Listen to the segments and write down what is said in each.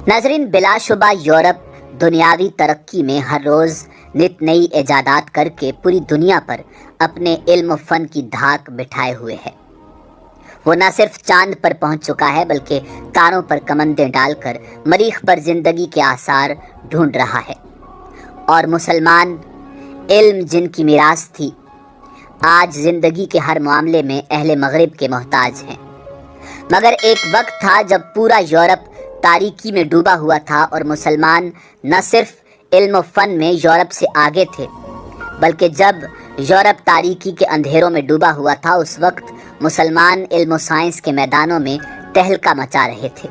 ناظرین، بلا شبہ یورپ دنیاوی ترقی میں ہر روز نت نئی ایجادات کر کے پوری دنیا پر اپنے علم و فن کی دھاک بٹھائے ہوئے ہے۔ وہ نہ صرف چاند پر پہنچ چکا ہے بلکہ تاروں پر کمندیں ڈال کر مریخ پر زندگی کے آثار ڈھونڈ رہا ہے۔ اور مسلمان، علم جن کی میراث تھی، آج زندگی کے ہر معاملے میں اہل مغرب کے محتاج ہیں۔ مگر ایک وقت تھا جب پورا یورپ تاریکی میں ڈوبا ہوا تھا اور مسلمان نہ صرف علم و فن میں یورپ سے آگے تھے بلکہ جب یورپ تاریکی کے اندھیروں میں ڈوبا ہوا تھا اس وقت مسلمان علم و سائنس کے میدانوں میں تہلکہ مچا رہے تھے۔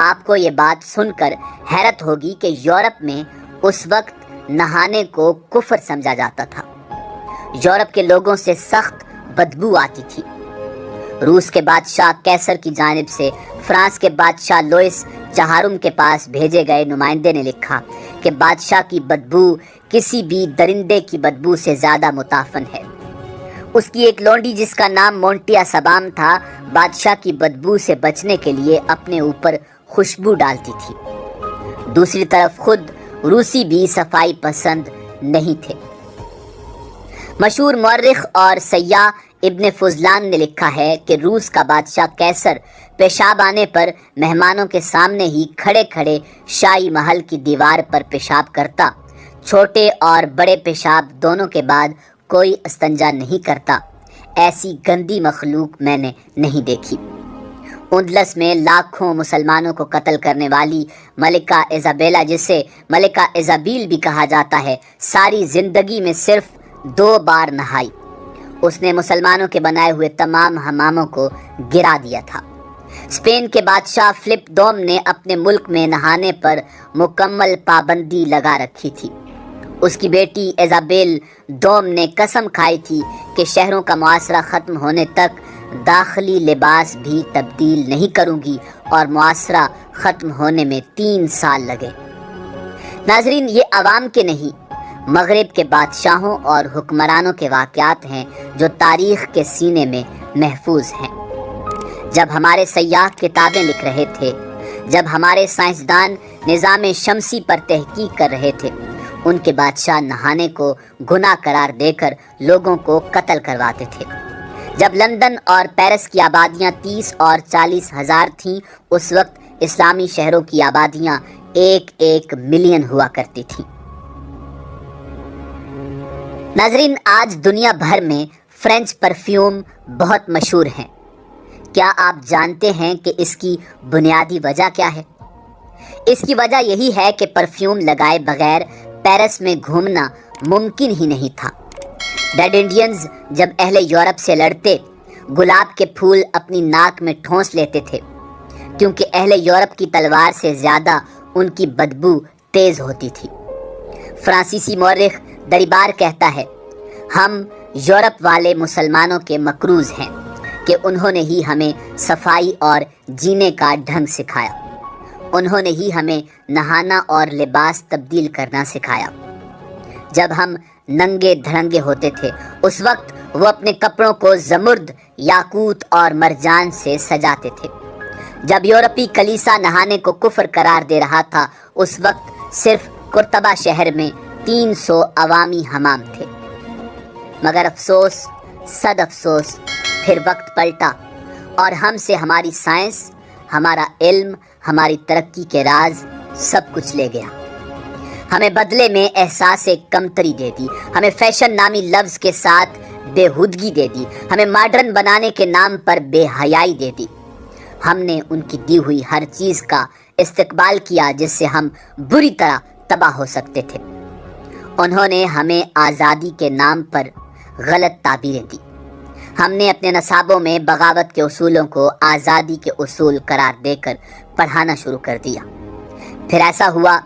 آپ کو یہ بات سن کر حیرت ہوگی کہ یورپ میں اس وقت نہانے کو کفر سمجھا جاتا تھا۔ یورپ کے لوگوں سے سخت بدبو آتی تھی۔ روس کے بادشاہ کیسر کی جانب سے فرانس کے بادشاہ لوئس چہارم کے پاس بھیجے گئے نمائندے نے لکھا کہ بادشاہ کی بدبو کسی بھی درندے کی بدبو سے زیادہ متعفن ہے۔ اس کی ایک لونڈی جس کا نام مونٹیا سبام تھا، بادشاہ کی بدبو سے بچنے کے لیے اپنے اوپر خوشبو ڈالتی تھی۔ دوسری طرف خود روسی بھی صفائی پسند نہیں تھے۔ مشہور مورخ اور سیاح ابن فضلان نے لکھا ہے کہ روس کا بادشاہ کیسر پیشاب آنے پر مہمانوں کے سامنے ہی کھڑے کھڑے شاہی محل کی دیوار پر پیشاب کرتا، چھوٹے اور بڑے پیشاب دونوں کے بعد کوئی استنجا نہیں کرتا۔ ایسی گندی مخلوق میں نے نہیں دیکھی۔ اندلس میں لاکھوں مسلمانوں کو قتل کرنے والی ملکہ ایزابیلا، جسے ملکہ ایزابیل بھی کہا جاتا ہے، ساری زندگی میں صرف 2 بار نہائی۔ اس نے مسلمانوں کے بنائے ہوئے تمام حماموں کو گرا دیا تھا۔ اسپین کے بادشاہ فلپ دوم نے اپنے ملک میں نہانے پر مکمل پابندی لگا رکھی تھی۔ اس کی بیٹی ایزابیل دوم نے قسم کھائی تھی کہ شہروں کا معاشرہ ختم ہونے تک داخلی لباس بھی تبدیل نہیں کروں گی، اور معاشرہ ختم ہونے میں 3 سال لگے۔ ناظرین، یہ عوام کے نہیں، مغرب کے بادشاہوں اور حکمرانوں کے واقعات ہیں جو تاریخ کے سینے میں محفوظ ہیں۔ جب ہمارے سیاح کتابیں لکھ رہے تھے، جب ہمارے سائنسدان نظام شمسی پر تحقیق کر رہے تھے، ان کے بادشاہ نہانے کو گناہ قرار دے کر لوگوں کو قتل کرواتے تھے۔ جب لندن اور پیرس کی آبادیاں 30 اور 40 ہزار تھیں، اس وقت اسلامی شہروں کی آبادیاں 1 ملین ہوا کرتی تھیں۔ ناظرین، آج دنیا بھر میں فرینچ پرفیوم بہت مشہور ہیں۔ کیا آپ جانتے ہیں کہ اس کی بنیادی وجہ کیا ہے؟ اس کی وجہ یہی ہے کہ پرفیوم لگائے بغیر پیرس میں گھومنا ممکن ہی نہیں تھا۔ ریڈ انڈینز جب اہل یورپ سے لڑتے، گلاب کے پھول اپنی ناک میں ٹھونس لیتے تھے، کیونکہ اہل یورپ کی تلوار سے زیادہ ان کی بدبو تیز ہوتی تھی۔ فرانسیسی مورخ دریبار کہتا ہے، ہم یورپ والے مسلمانوں کے مقروض ہیں کہ انہوں نے ہی ہمیں صفائی اور جینے کا ڈھنگ سکھایا۔ انہوں نے ہی ہمیں نہانا اور لباس تبدیل کرنا سکھایا۔ جب ہم ننگے دھڑنگے ہوتے تھے، اس وقت وہ اپنے کپڑوں کو زمرد، یاقوت اور مرجان سے سجاتے تھے۔ جب یورپی کلیسا نہانے کو کفر قرار دے رہا تھا، اس وقت صرف قرطبہ شہر میں 300 عوامی حمام تھے۔ مگر افسوس، صد افسوس، پھر وقت پلٹا اور ہم سے ہماری سائنس، ہمارا علم، ہماری ترقی کے راز سب کچھ لے گیا۔ ہمیں بدلے میں احساس کمتری دے دی، ہمیں فیشن نامی لفظ کے ساتھ بےہودگی دے دی، ہمیں ماڈرن بنانے کے نام پر بے حیائی دے دی۔ ہم نے ان کی دی ہوئی ہر چیز کا استقبال کیا جس سے ہم بری طرح تباہ ہو سکتے تھے۔ انہوں نے ہمیں آزادی کے نام پر غلط تعبیریں دی۔ ہم نے اپنے نصابوں میں بغاوت کے اصولوں کو آزادی کے اصول قرار دے کر پڑھانا شروع کر دیا۔ پھر ایسا ہوا،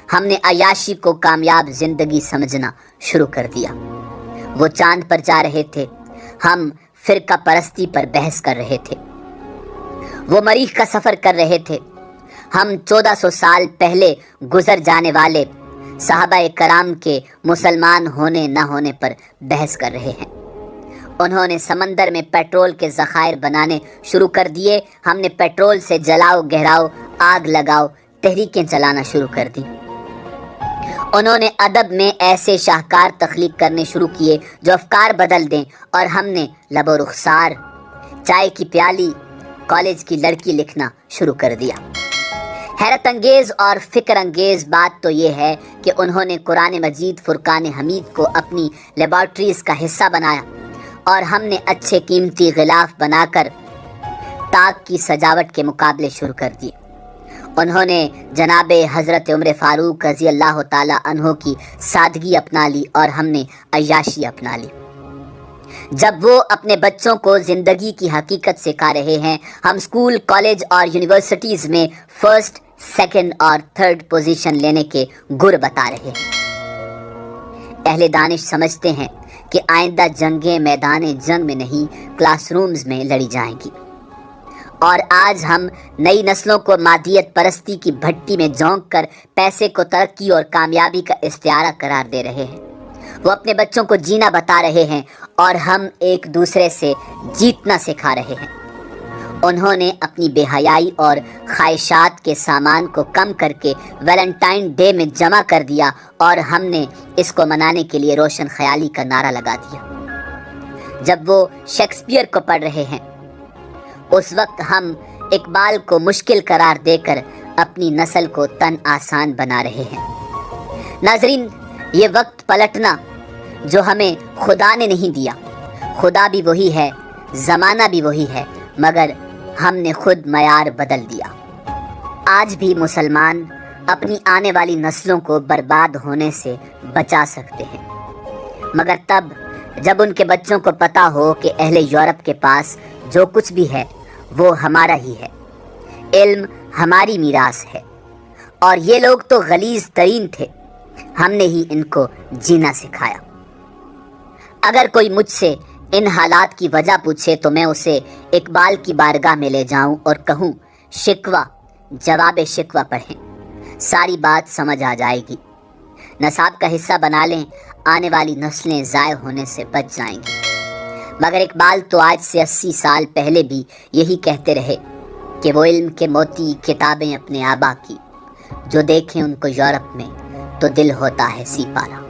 ہم نے عیاشی کو کامیاب زندگی سمجھنا شروع کر دیا۔ وہ چاند پر جا رہے تھے، ہم فرقہ پرستی پر بحث کر رہے تھے۔ وہ مریخ کا سفر کر رہے تھے، ہم 1400 سال پہلے گزر جانے والے صحابہ کرام کے مسلمان ہونے نہ ہونے پر بحث کر رہے ہیں۔ انہوں نے سمندر میں پیٹرول کے ذخائر بنانے شروع کر دیے. ہم نے پیٹرول سے جلاؤ گہراؤ آگ لگاؤ تحریکیں چلانا شروع کر دی. انہوں نے ادب میں ایسے شاہکار تخلیق کرنے شروع کیے جو افکار بدل دیں, اور ہم نے لب و رخسار, چائے کی پیالی, کالج کی لڑکی لکھنا شروع کر دیا. حیرت انگیز اور فکر انگیز بات تو یہ ہے کہ انہوں نے قرآن مجید فرقان حمید کو اپنی لیبارٹریز کا حصہ بنایا, اور ہم نے اچھے قیمتی غلاف بنا کر طاق کی سجاوٹ کے مقابلے شروع کر دیے. انہوں نے جناب حضرت عمر فاروق رضی اللہ تعالیٰ عنہ کی سادگی اپنا لی, اور ہم نے عیاشی اپنا لی. جب وہ اپنے بچوں کو زندگی کی حقیقت سکھا رہے ہیں, ہم اسکول, کالج اور یونیورسٹیز میں فرسٹ, سیکنڈ اور تھرڈ پوزیشن لینے کے گر بتا رہے ہیں. اہل دانش سمجھتے ہیں کہ آئندہ جنگیں میدان جنگ میں نہیں کلاس رومز میں لڑی جائیں گی, اور آج ہم نئی نسلوں کو مادیت پرستی کی بھٹی میں جھونک کر پیسے کو ترقی اور کامیابی کا استعارہ قرار دے رہے ہیں. وہ اپنے بچوں کو جینا بتا رہے ہیں, اور ہم ایک دوسرے سے جیتنا سکھا رہے ہیں. انہوں نے اپنی بے حیائی اور خواہشات کے سامان کو کم کر کے ویلنٹائن ڈے میں جمع کر دیا, اور ہم نے اس کو منانے کے لیے روشن خیالی کا نعرہ لگا دیا. جب وہ شیکسپیئر کو پڑھ رہے ہیں, اس وقت ہم اقبال کو مشکل قرار دے کر اپنی نسل کو تن آسان بنا رہے ہیں. ناظرین, یہ وقت پلٹنا جو ہمیں خدا نے نہیں دیا. خدا بھی وہی ہے, زمانہ بھی وہی ہے, مگر ہم نے خود معیار بدل دیا. آج بھی مسلمان اپنی آنے والی نسلوں کو برباد ہونے سے بچا سکتے ہیں, مگر تب جب ان کے بچوں کو پتہ ہو کہ اہل یورپ کے پاس جو کچھ بھی ہے وہ ہمارا ہی ہے. علم ہماری میراث ہے, اور یہ لوگ تو غلیظ ترین تھے, ہم نے ہی ان کو جینا سکھایا. اگر کوئی مجھ سے ان حالات کی وجہ پوچھے تو میں اسے اقبال کی بارگاہ میں لے جاؤں اور کہوں, شکوہ جواب شکوہ پڑھیں, ساری بات سمجھ آ جائے گی. نصاب کا حصہ بنا لیں, آنے والی نسلیں ضائع ہونے سے بچ جائیں گی. مگر اقبال تو آج سے 80 سال پہلے بھی یہی کہتے رہے کہ وہ علم کے موتی کتابیں اپنے آبا کی, جو دیکھیں ان کو یورپ میں تو دل ہوتا ہے سی پارا.